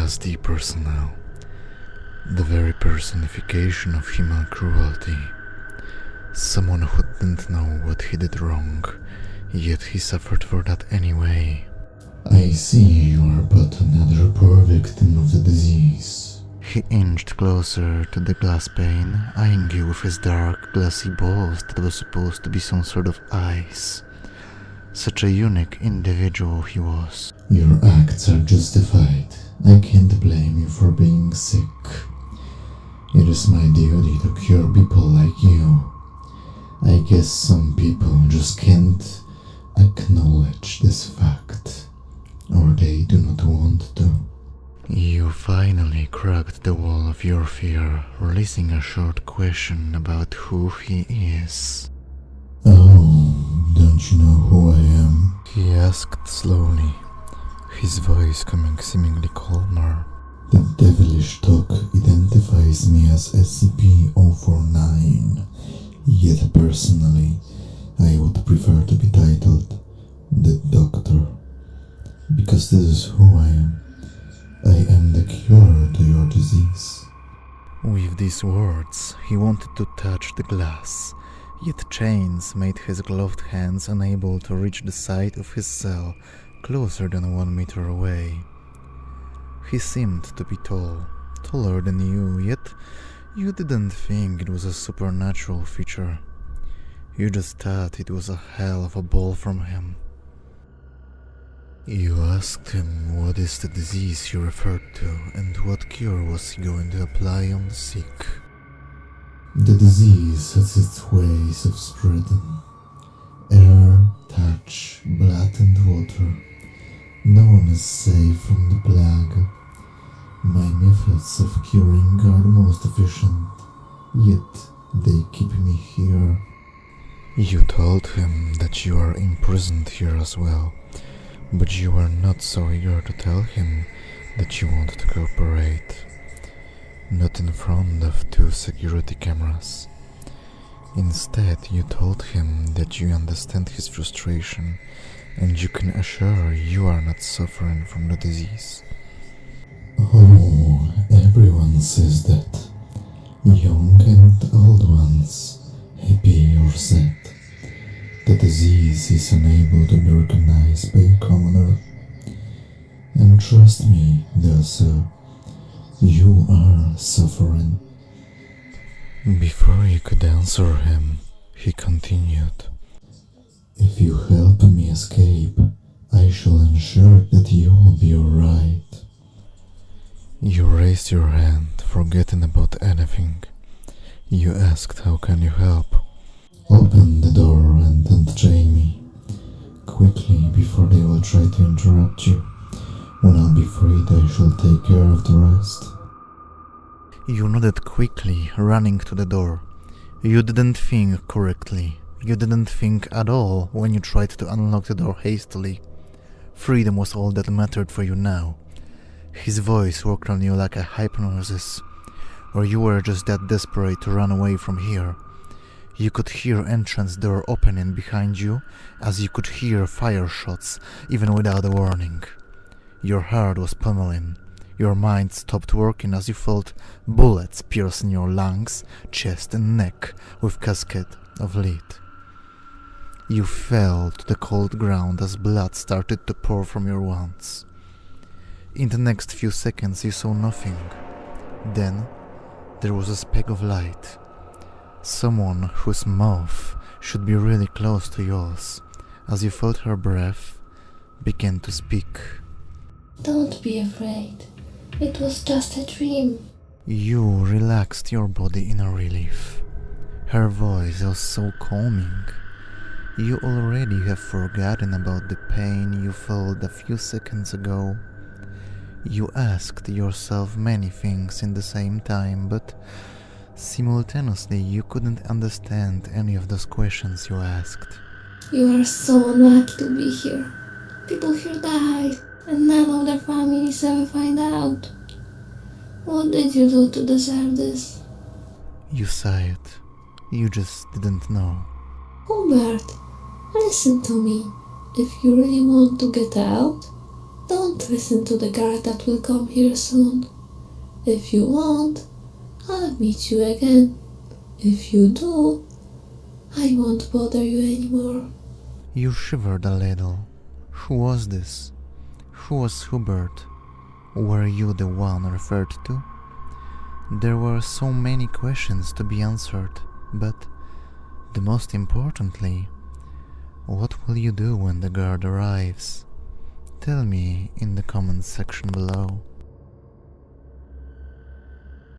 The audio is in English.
Class D personnel, the very personification of human cruelty. Someone who didn't know what he did wrong, yet he suffered for that anyway. I see you are but another poor victim of the disease. He inched closer to the glass pane, eyeing you with his dark, glassy balls that was supposed to be some sort of eyes. Such a unique individual he was. Your acts are justified. I can't blame you for being sick. It is my duty to cure people like you. I guess some people just can't acknowledge this fact, or they do not want to. You finally cracked the wall of your fear, releasing a short question about who he is. Oh, don't you know who I am? He asked slowly, his voice coming seemingly calmer. The devilish talk identifies me as SCP-049, yet personally, I would prefer to be titled the Doctor, because this is who I am. I am the cure to your disease. With these words, he wanted to touch the glass, yet chains made his gloved hands unable to reach the side of his cell closer than 1 meter away. He seemed to be tall, taller than you, yet you didn't think it was a supernatural feature. You just thought it was a hell of a ball from him. You asked him what is the disease he referred to and what cure was he going to apply on the sick. The disease has its ways of spreading. Air, touch, blood and water. No one is safe from the plague. My methods of curing are the most efficient, yet they keep me here. You told him that you are imprisoned here as well, but you were not so eager to tell him that you want to cooperate. Not in front of 2 security cameras. Instead, you told him that you understand his frustration and you can assure you are not suffering from the disease. Oh, everyone says that. Young and old ones, happy or sad. The disease is unable to be recognized by a commoner. And trust me, dear sir, you are suffering. Before you could answer him, he continued. If you help me escape, I shall ensure that you will be alright. You raised your hand, forgetting about anything. You asked, how can you help? Open the door and unchain me. Quickly, before they will try to interrupt you. When I'll be freed, I shall take care of the rest. You nodded quickly, running to the door. You didn't think correctly. You didn't think at all when you tried to unlock the door hastily. Freedom was all that mattered for you now. His voice worked on you like a hypnosis. Or you were just that desperate to run away from here. You could hear entrance door opening behind you, as you could hear fire shots, even without a warning. Your heart was pummeling. Your mind stopped working as you felt bullets piercing your lungs, chest and neck with cascade of lead. You fell to the cold ground as blood started to pour from your wounds. In the next few seconds you saw nothing. Then there was a speck of light. Someone whose mouth should be really close to yours, as you felt her breath, began to speak. Don't be afraid. It was just a dream. You relaxed your body in a relief. Her voice was so calming. You already have forgotten about the pain you felt a few seconds ago. You asked yourself many things in the same time, but simultaneously you couldn't understand any of those questions you asked. You are so unlucky to be here. People here died, and none of their families ever find out. What did you do to deserve this? You sighed. You just didn't know. Hubert, listen to me. If you really want to get out, Don't listen to the guard that will come here soon. If you want, I'll meet you again. If you do, I won't bother you anymore. You shivered a little. Who was this? Who was Hubert? Were you the one referred to? There were so many questions to be answered, but the most importantly, what will you do when the guard arrives? Tell me in the comments section below.